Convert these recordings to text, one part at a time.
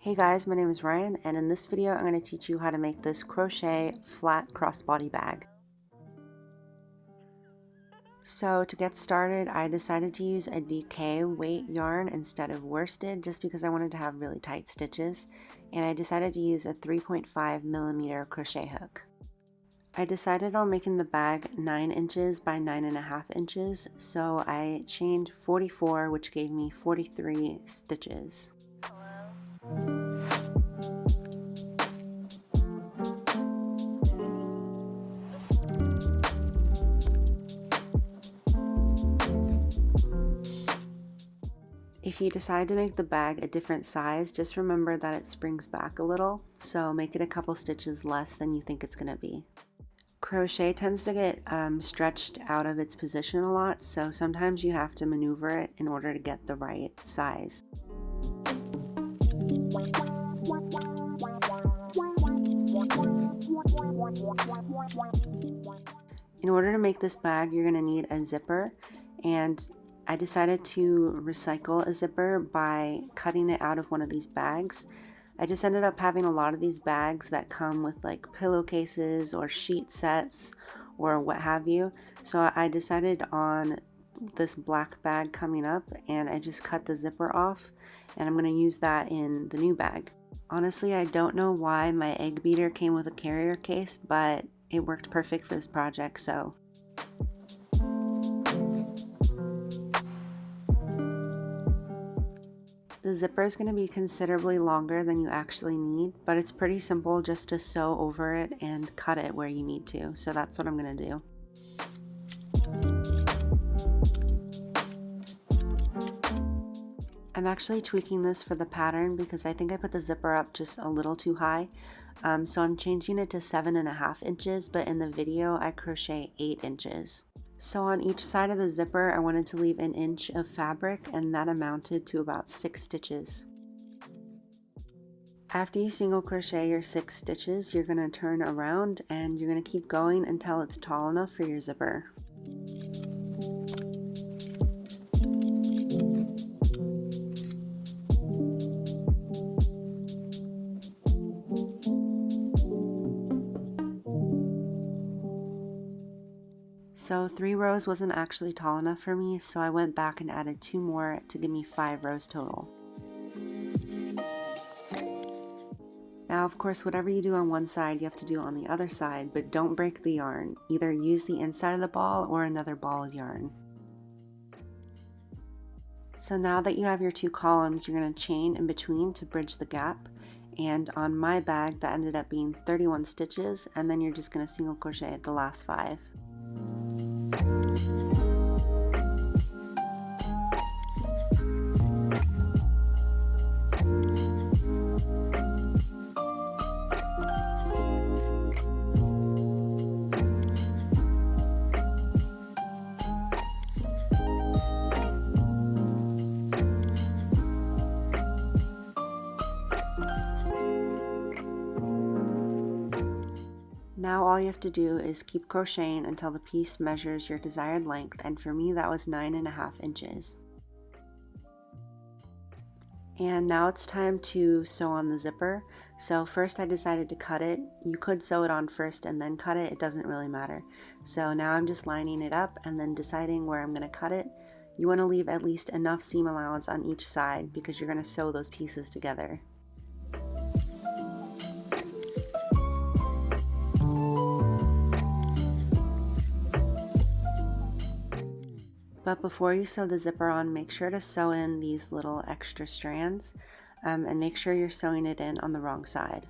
Hey guys, my name is Ryan, and in this video I'm going to teach you how to make this crochet flat crossbody bag. So to get started, I decided to use a DK weight yarn instead of worsted just because I wanted to have really tight stitches, and I decided to use a 3.5mm crochet hook. I decided on making the bag 9 inches by 9.5 inches, so I chained 44, which gave me 43 stitches. If you decide to make the bag a different size, just remember that it springs back a little, so make it a couple stitches less than you think it's going to be. Crochet tends to get stretched out of its position a lot, so sometimes you have to maneuver it in order to get the right size. In order to make this bag, you're going to need a zipper, and I decided to recycle a zipper by cutting it out of one of these bags. I just ended up having a lot of these bags that come with like pillowcases or sheet sets or what have you. So I decided on this black bag coming up, and I just cut the zipper off, and I'm going to use that in the new bag. Honestly, I don't know why my egg beater came with a carrier case, but it worked perfect for this project, so. The zipper is going to be considerably longer than you actually need, but it's pretty simple just to sew over it and cut it where you need to, so that's what I'm going to do. I'm actually tweaking this for the pattern because I think I put the zipper up just a little too high, so I'm changing it to 7.5 inches, but in the video I crochet 8 inches. So on each side of the zipper I wanted to leave an inch of fabric, and that amounted to about 6 stitches. After you single crochet your 6 stitches, you're going to turn around and you're going to keep going until it's tall enough for your zipper. So 3 rows wasn't actually tall enough for me, so I went back and added 2 more to give me 5 rows total. Now of course, whatever you do on one side you have to do on the other side, but don't break the yarn. Either use the inside of the ball or another ball of yarn. So now that you have your 2 columns, you're going to chain in between to bridge the gap, and on my bag that ended up being 31 stitches, and then you're just going to single crochet the last 5. Now all you have to do is keep crocheting until the piece measures your desired length, and for me that was 9.5 inches. And now it's time to sew on the zipper. So first I decided to cut it. You could sew it on first and then cut it, it doesn't really matter. So now I'm just lining it up and then deciding where I'm going to cut it. You want to leave at least enough seam allowance on each side because you're going to sew those pieces together. But before you sew the zipper on, make sure to sew in these little extra strands, and make sure you're sewing it in on the wrong side.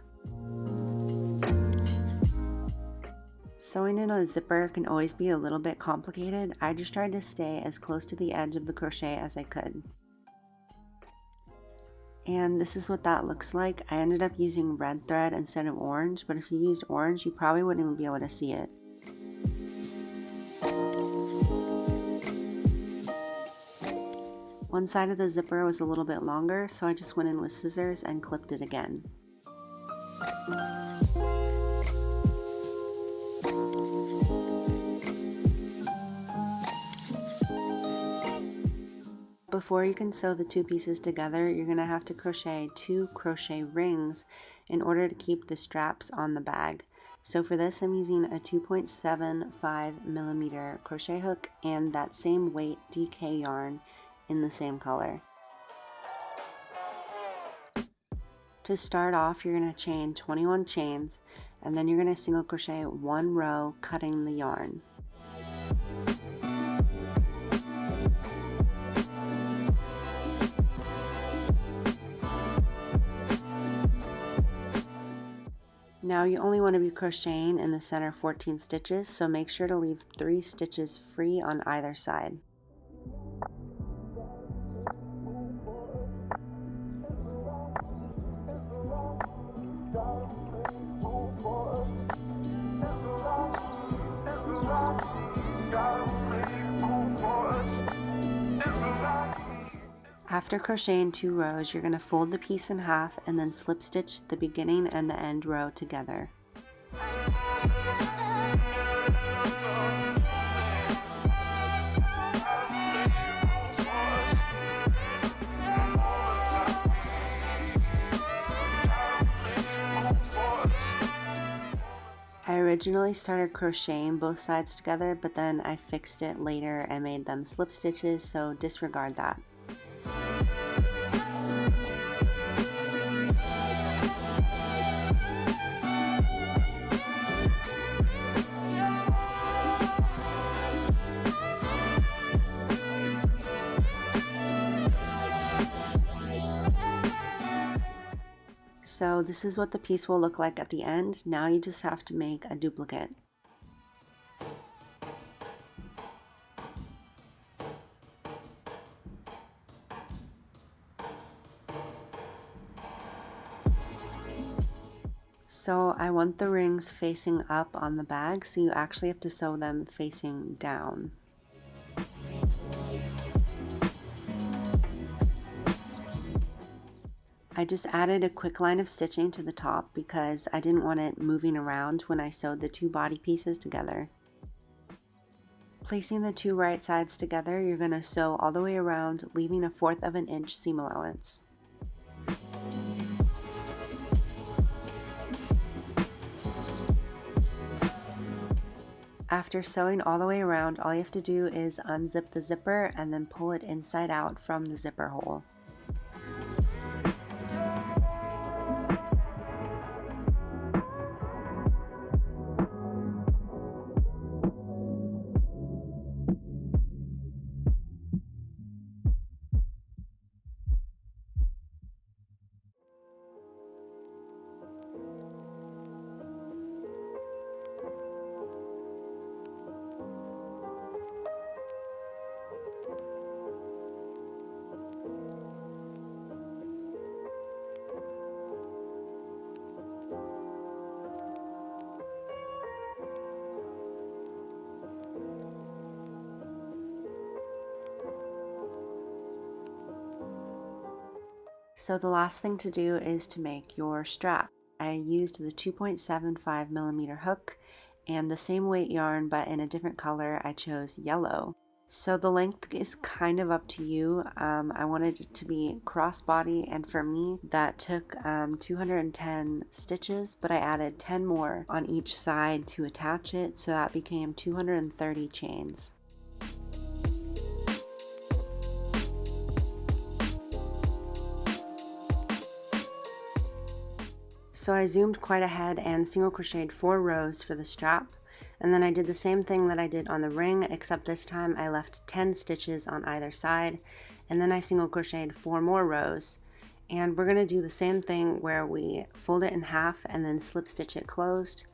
Sewing in a zipper can always be a little bit complicated. I just tried to stay as close to the edge of the crochet as I could. And this is what that looks like. I ended up using red thread instead of orange, but if you used orange you probably wouldn't even be able to see it. One side of the zipper was a little bit longer, so I just went in with scissors and clipped it again. Before you can sew the two pieces together, you're going to have to crochet 2 crochet rings in order to keep the straps on the bag. So for this, I'm using a 2.75mm crochet hook and that same weight DK yarn in the same color. To start off, you're going to chain 21 chains, and then you're going to single crochet 1 row, cutting the yarn. Now you only want to be crocheting in the center 14 stitches, so make sure to leave 3 stitches free on either side. After crocheting 2 rows, you're going to fold the piece in half and then slip stitch the beginning and the end row together. I originally started crocheting both sides together, but then I fixed it later and made them slip stitches, so disregard that. So this is what the piece will look like at the end. Now you just have to make a duplicate. So I want the rings facing up on the bag, so you actually have to sew them facing down. I just added a quick line of stitching to the top because I didn't want it moving around when I sewed the 2 body pieces together. Placing the 2 right sides together, you're going to sew all the way around, leaving a 1/4 of an inch seam allowance. After sewing all the way around, all you have to do is unzip the zipper and then pull it inside out from the zipper hole. So the last thing to do is to make your strap. I used the 2.75mm hook and the same weight yarn, but in a different color. I chose yellow. So the length is kind of up to you. I wanted it to be crossbody, and for me that took 210 stitches, but I added 10 more on each side to attach it, so that became 230 chains. So I zoomed quite ahead and single crocheted 4 rows for the strap, and then I did the same thing that I did on the ring, except this time I left 10 stitches on either side, and then I single crocheted 4 more rows. And we're going to do the same thing where we fold it in half and then slip stitch it closed,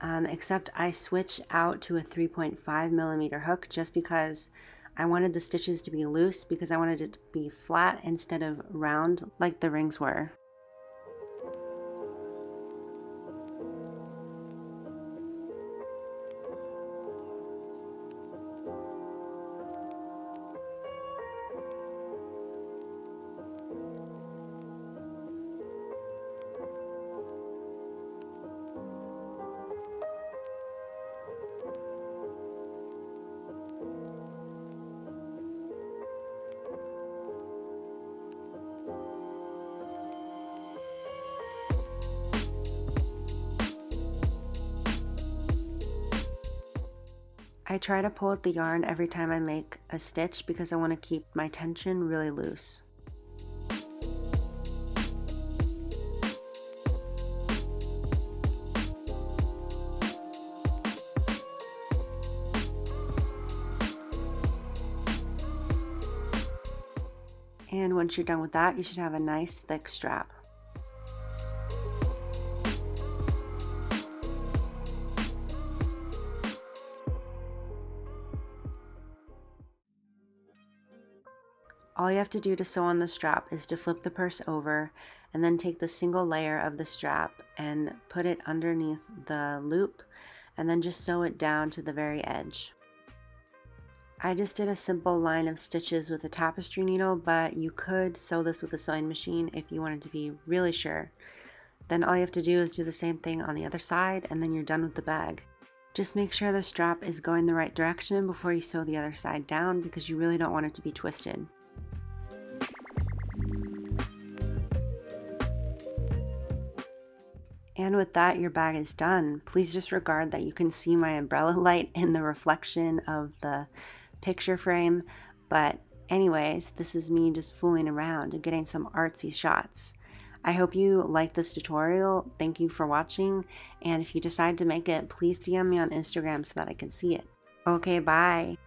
except I switch out to a 3.5mm hook just because I wanted the stitches to be loose, because I wanted it to be flat instead of round like the rings were. I try to pull at the yarn every time I make a stitch because I want to keep my tension really loose. And once you're done with that, you should have a nice thick strap. All you have to do to sew on the strap is to flip the purse over and then take the single layer of the strap and put it underneath the loop and then just sew it down to the very edge. I just did a simple line of stitches with a tapestry needle, but you could sew this with a sewing machine if you wanted to be really sure. Then all you have to do is do the same thing on the other side and then you're done with the bag. Just make sure the strap is going the right direction before you sew the other side down because you really don't want it to be twisted. And with that, your bag is done. Please disregard that you can see my umbrella light in the reflection of the picture frame. But anyways, this is me just fooling around and getting some artsy shots. I hope you liked this tutorial. Thank you for watching. And if you decide to make it, please DM me on Instagram so that I can see it. Okay, bye.